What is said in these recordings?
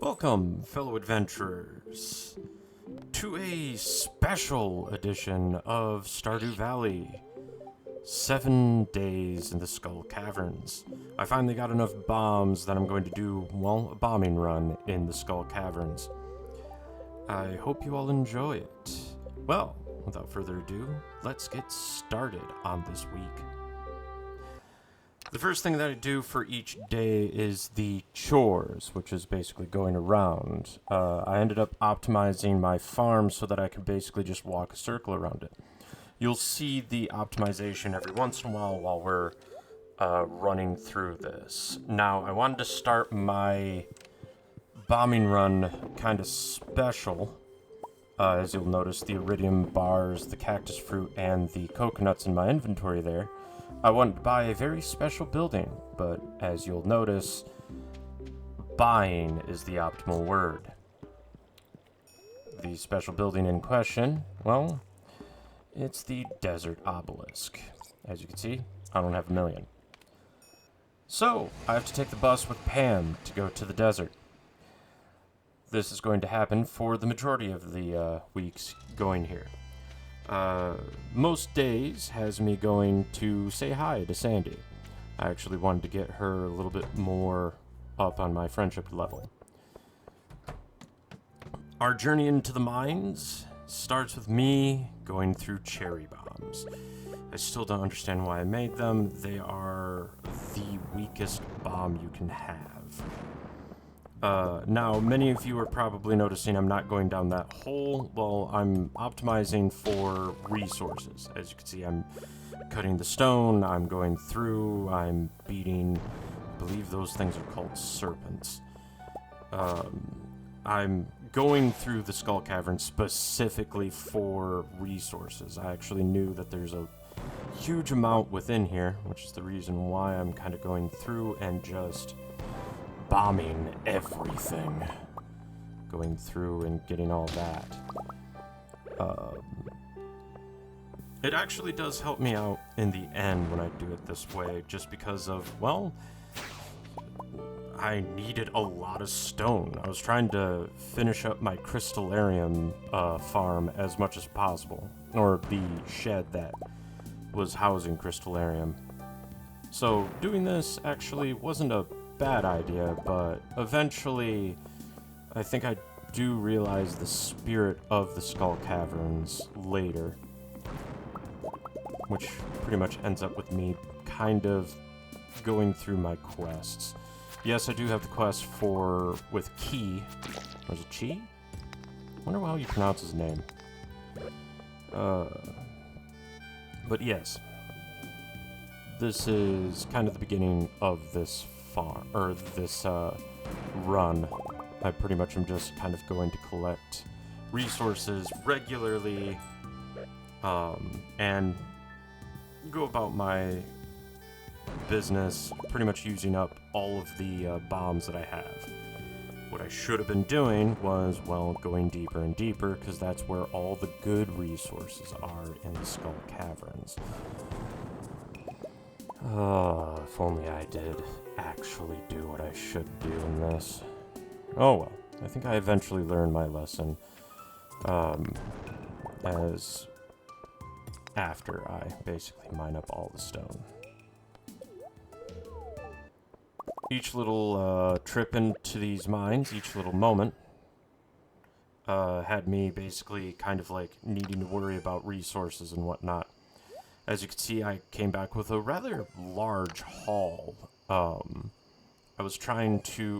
Welcome, fellow adventurers, to a special edition of Stardew Valley. 7 days in the Skull Caverns. I finally got enough bombs that I'm going to do, well, a bombing run in the Skull Caverns. I hope you all enjoy it. Well, without further ado, let's get started on this week. The first thing that I do for each day is the chores, which is basically going around. I ended up optimizing my farm so that I can basically just walk a circle around it. You'll see the optimization every once in a while we're running through this. Now, I wanted to start my bombing run kind of special. As you'll notice, the iridium bars, the cactus fruit, and the coconuts in my inventory there. I wanted to buy a very special building, but as you'll notice, buying is the optimal word. The special building in question, well, it's the desert obelisk. As you can see, I don't have a million. So, I have to take the bus with Pam to go to the desert. This is going to happen for the majority of the weeks going here. Most days has me going to say hi to Sandy. I actually wanted to get her a little bit more up on my friendship level. Our journey into the mines starts with me going through cherry bombs. I still don't understand why I made them. They are the weakest bomb you can have. Now, many of you are probably noticing I'm not going down that hole. Well, I'm optimizing for resources. As you can see, I'm cutting the stone, I'm going through, I'm beating, I believe those things are called serpents. I'm going through the Skull Cavern specifically for resources. I actually knew that there's a huge amount within here, which is the reason why I'm kind of going through and just bombing everything. Going through and getting all that. It actually does help me out in the end when I do it this way, just because of, well, I needed a lot of stone. I was trying to finish up my crystallarium farm as much as possible, or the shed that was housing crystallarium. So doing this actually wasn't a bad idea, but eventually I think I do realize the spirit of the Skull Caverns later, which pretty much ends up with me kind of going through my quests. Yes, I do have the quest with Key. Was it Chi? I wonder how you pronounce his name. But yes, this is kind of the beginning of this farm, or this run. I pretty much am just kind of going to collect resources regularly, and go about my business, pretty much using up all of the bombs that I have. What I should have been doing was, well, going deeper and deeper, because that's where all the good resources are in the Skull Caverns. Oh, if only I did actually do what I should do in this. Oh well, I think I eventually learned my lesson, as after I basically mine up all the stone. Each little trip into these mines, each little moment, had me basically kind of like needing to worry about resources and whatnot. As you can see, I came back with a rather large haul. I was trying to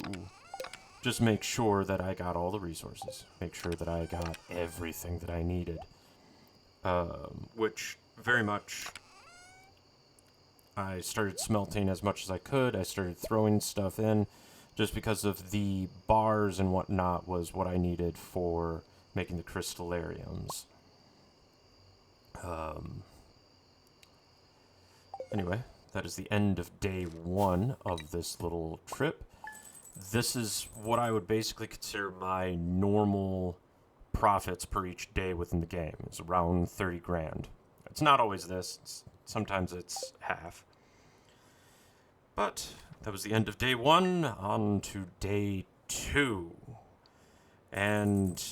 just make sure that I got all the resources, make sure that I got everything that I needed, which very much I started smelting as much as I could. I started throwing stuff in just because of the bars and whatnot was what I needed for making the crystallariums. Anyway, that is the end of day 1 of this little trip. This is what I would basically consider my normal profits per each day within the game. It's around 30 grand. It's not always this. Sometimes it's half. But that was the end of day 1. On to day 2. And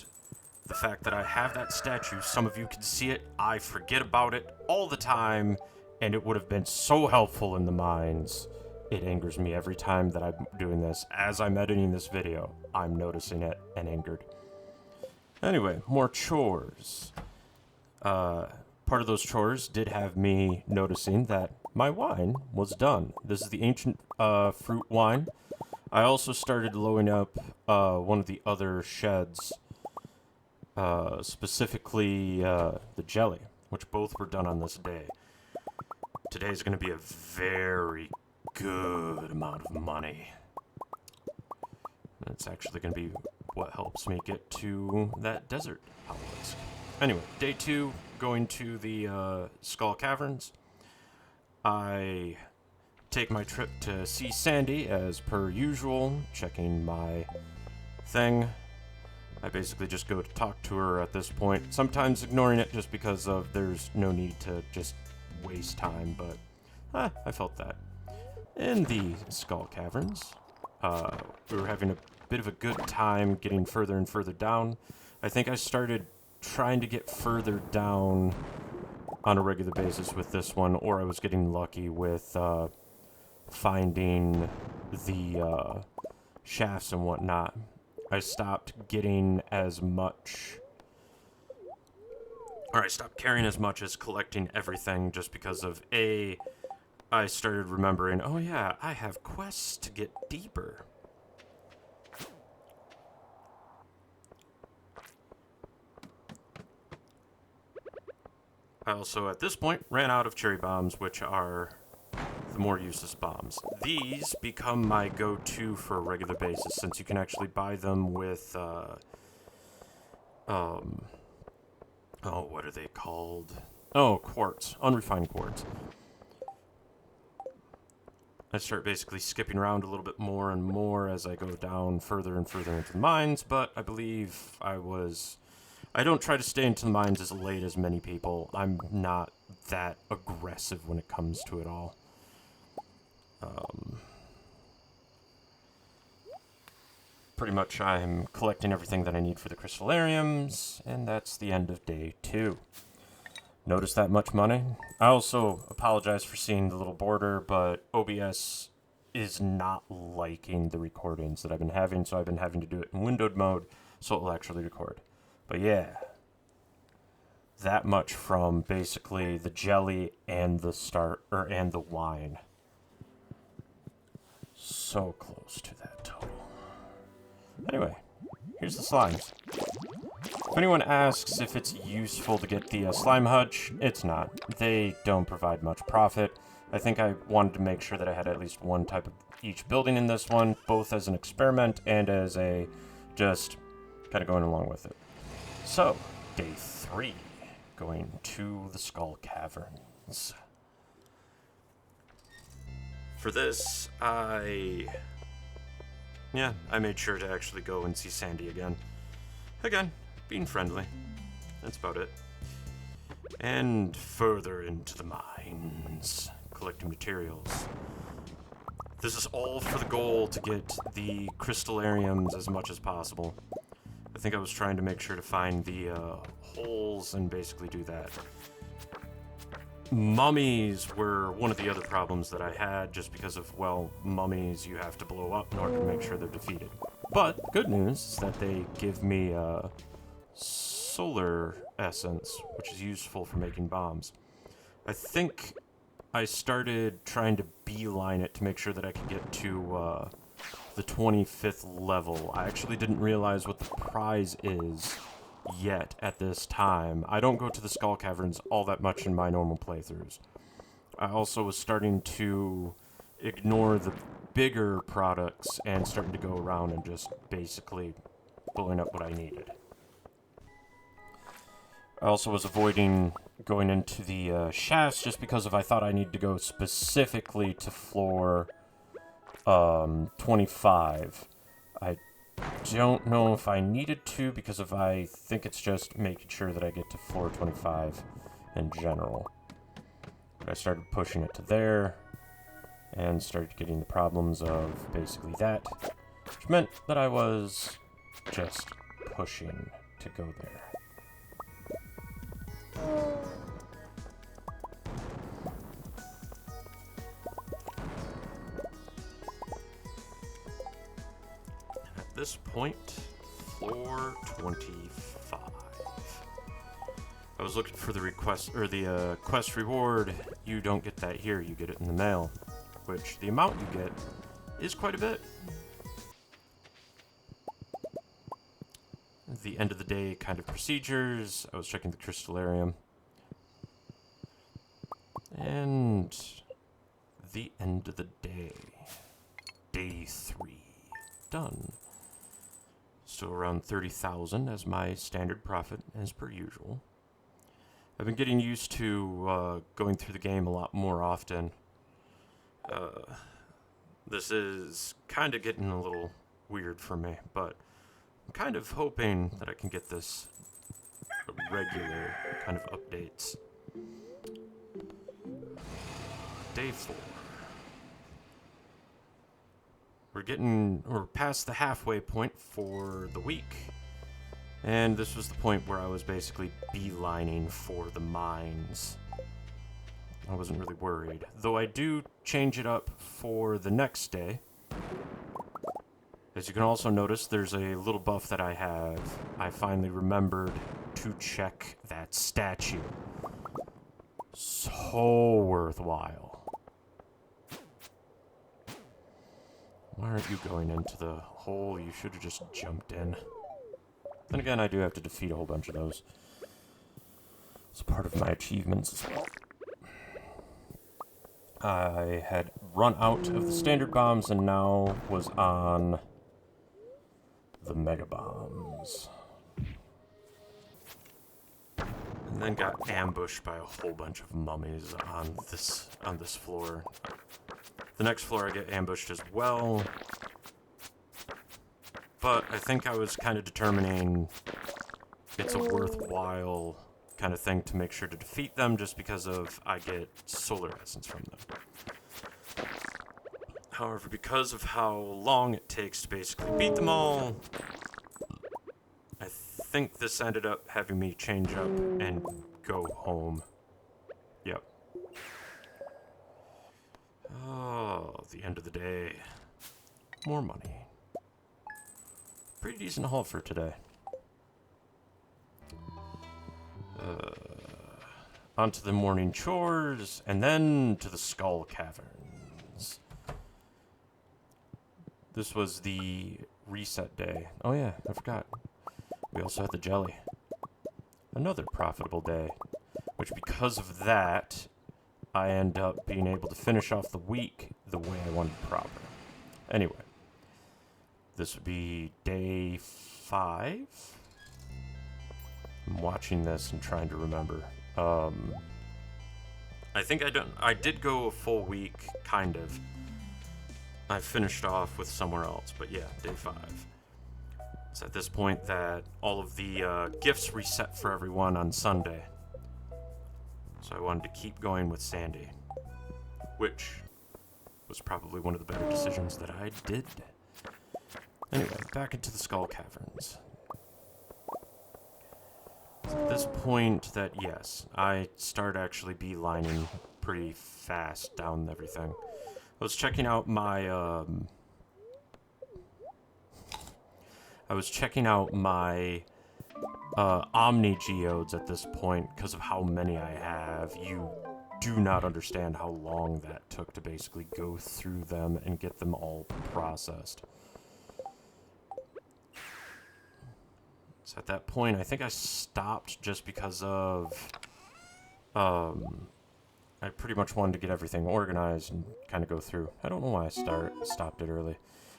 the fact that I have that statue, some of you can see it, I forget about it all the time, and it would have been so helpful in the mines. It angers me every time that I'm doing this. As I'm editing this video, I'm noticing it and angered. Anyway, more chores. Part of those chores did have me noticing that my wine was done. This is the ancient fruit wine. I also started loading up one of the other sheds, specifically the jelly, which both were done on this day. Today is going to be a very good amount of money. It's actually going to be what helps me get to that desert obelisk. Anyway, day 2, going to the Skull Caverns. I take my trip to see Sandy as per usual, checking my thing. I basically just go to talk to her at this point, sometimes ignoring it just because of there's no need to just waste time, but I felt that. In the Skull Caverns, we were having a bit of a good time getting further and further down. I think I started trying to get further down on a regular basis with this one, or I was getting lucky with finding the shafts and whatnot. I stopped getting as much, or I stopped caring as much as collecting everything just because of I started remembering, oh yeah, I have quests to get deeper. I also, at this point, ran out of cherry bombs, which are the more useless bombs. These become my go-to for a regular basis, since you can actually buy them with, oh, what are they called? Oh, quartz. Unrefined quartz. I start basically skipping around a little bit more and more as I go down further and further into the mines, but I believe I don't try to stay into the mines as late as many people. I'm not that aggressive when it comes to it all. Pretty much I'm collecting everything that I need for the crystallariums, and that's the end of day 2. Notice that much money? I also apologize for seeing the little border, but OBS is not liking the recordings that I've been having, so I've been having to do it in windowed mode so it will actually record. But yeah, that much from basically the jelly and the wine. So close to that total. Anyway, here's the slimes. If anyone asks if it's useful to get the slime hutch, it's not. They don't provide much profit. I think I wanted to make sure that I had at least one type of each building in this one, both as an experiment and as a just kind of going along with it. So, day 3, going to the Skull Caverns. For this, I made sure to actually go and see Sandy again. Again, being friendly. That's about it. And further into the mines, collecting materials. This is all for the goal to get the crystallariums as much as possible. I think I was trying to make sure to find the holes and basically do that. Mummies were one of the other problems that I had, just because of, well, mummies you have to blow up in order to make sure they're defeated. But good news is that they give me solar essence, which is useful for making bombs. I think I started trying to beeline it to make sure that I could get to the 25th level. I actually didn't realize what the prize is yet at this time. I don't go to the Skull Caverns all that much in my normal playthroughs. I also was starting to ignore the bigger products and starting to go around and just basically blowing up what I needed. I also was avoiding going into the shafts just because I thought I needed to go specifically to floor 25. I don't know if I needed to, because I think it's just making sure that I get to floor 25 in general. But I started pushing it to there, and started getting the problems of basically that, which meant that I was just pushing to go there. At this point, floor 25. I was looking for the request, or the quest reward. You don't get that here, you get it in the mail, which the amount you get is quite a bit. The end of the day kind of procedures. I was checking the crystallarium. And the end of the day. Day 3. Done. Still around 30,000 as my standard profit, as per usual. I've been getting used to going through the game a lot more often. This is kind of getting a little weird for me, but I'm kind of hoping that I can get this regular kind of updates. Day 4. We're past the halfway point for the week. And this was the point where I was basically beelining for the mines. I wasn't really worried. Though I do change it up for the next day. As you can also notice, there's a little buff that I have. I finally remembered to check that statue. So worthwhile. Why aren't you going into the hole? You should have just jumped in. Then again, I do have to defeat a whole bunch of those. It's part of my achievements as well. I had run out of the standard bombs and now was on the mega bombs. And then got ambushed by a whole bunch of mummies on this floor. The next floor I get ambushed as well. But I think I was kind of determining it's a worthwhile kind of thing to make sure to defeat them just because of I get solar essence from them. However, because of how long it takes to basically beat them all, I think this ended up having me change up and go home. Yep. Oh, the end of the day. More money. Pretty decent haul for today. On to the morning chores, and then to the skull caverns. This was the reset day. Oh yeah, I forgot. We also had the jelly. Another profitable day, which because of that, I end up being able to finish off the week the way I wanted proper. Anyway. This would be day 5. I'm watching this and trying to remember. I think I did go a full week, kind of. I finished off with somewhere else, but yeah, day 5. It's at this point that all of the gifts reset for everyone on Sunday. So I wanted to keep going with Sandy, which was probably one of the better decisions that I did. Anyway, back into the skull caverns. It's at this point that, yes, I start actually beelining pretty fast down everything. I was checking out my, Omni Geodes at this point because of how many I have. You do not understand how long that took to basically go through them and get them all processed. So at that point, I think I stopped just because of, I pretty much wanted to get everything organized and kind of go through. I don't know why I stopped it early.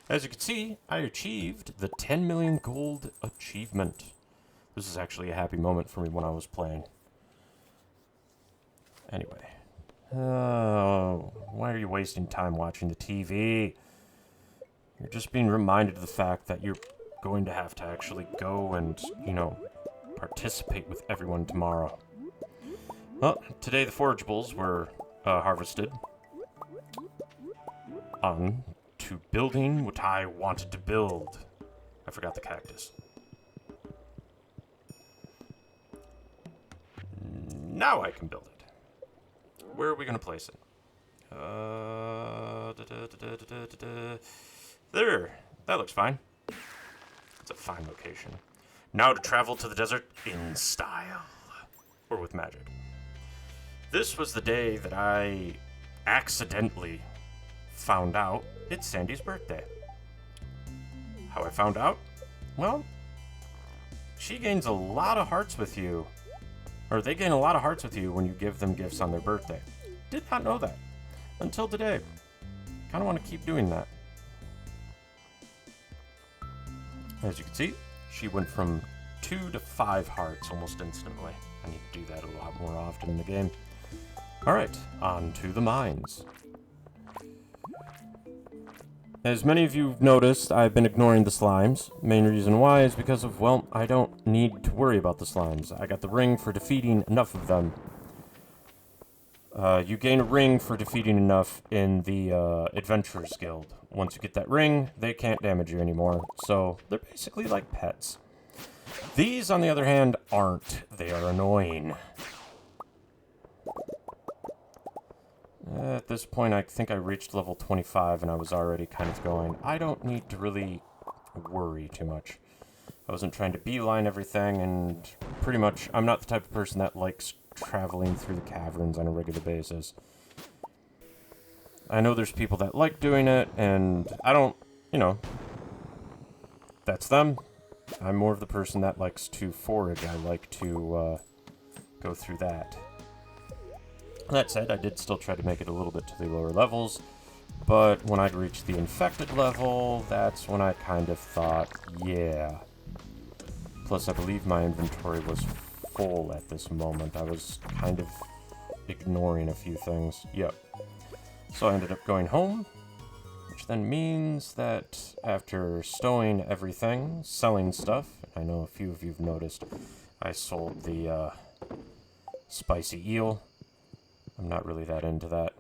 As you can see, I achieved the 10 million gold achievement. This is actually a happy moment for me when I was playing. Anyway. Why are you wasting time watching the TV? You're just being reminded of the fact that you're going to have to actually go and, participate with everyone tomorrow. Well, today the forageables were harvested. On to building what I wanted to build. I forgot the cactus. Now I can build it. Where are we going to place it? There. That looks fine. It's a fine location. Now to travel to the desert in style. Or with magic. This was the day that I accidentally found out it's Sandy's birthday. How I found out? Well, she gains a lot of hearts with you. Or they gain a lot of hearts with you when you give them gifts on their birthday. Did not know that. Until today. Kind of want to keep doing that. As you can see, she went from 2 to 5 hearts almost instantly. I need to do that a lot more often in the game. Alright, on to the mines. As many of you have noticed, I've been ignoring the slimes. Main reason why is because of, well, I don't need to worry about the slimes. I got the ring for defeating enough of them. You gain a ring for defeating enough in the Adventurers Guild. Once you get that ring, they can't damage you anymore. So, they're basically like pets. These, on the other hand, aren't. They are annoying. At this point, I think I reached level 25, and I was already kind of going, I don't need to really worry too much. I wasn't trying to beeline everything, and pretty much, I'm not the type of person that likes traveling through the caverns on a regular basis. I know there's people that like doing it, and I don't, you know, that's them. I'm more of the person that likes to forage. I like to go through that. That said, I did still try to make it a little bit to the lower levels, but when I'd reached the infected level, that's when I kind of thought, yeah. Plus, I believe my inventory was full at this moment. I was kind of ignoring a few things. Yep. So I ended up going home, which then means that after stowing everything, selling stuff, I know a few of you have noticed, I sold the spicy eel. I'm not really that into that.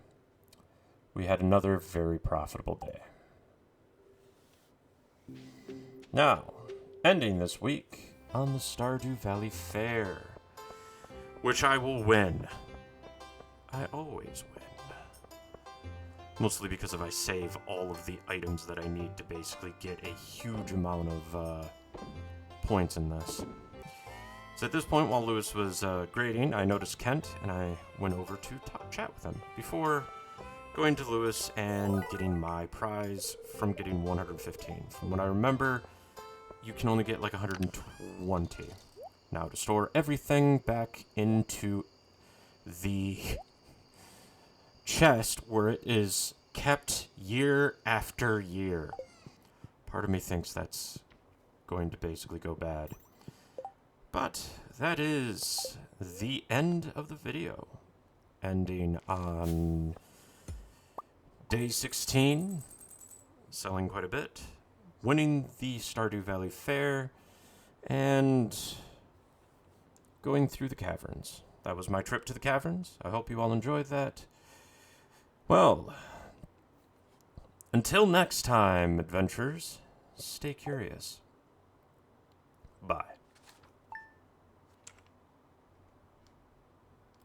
We had another very profitable day. Now, ending this week on the Stardew Valley Fair, which I will win. I always win. Mostly because I save all of the items that I need to basically get a huge amount of points in this. So at this point, while Lewis was grading, I noticed Kent, and I went over to chat with him before going to Lewis and getting my prize from getting 115. From what I remember, you can only get like 120. Now, to store everything back into the chest where it is kept year after year. Part of me thinks that's going to basically go bad. But that is the end of the video. Ending on day 16, selling quite a bit, winning the Stardew Valley Fair, and going through the caverns. That was my trip to the caverns. I hope you all enjoyed that. Well, until next time, adventurers, stay curious. Bye.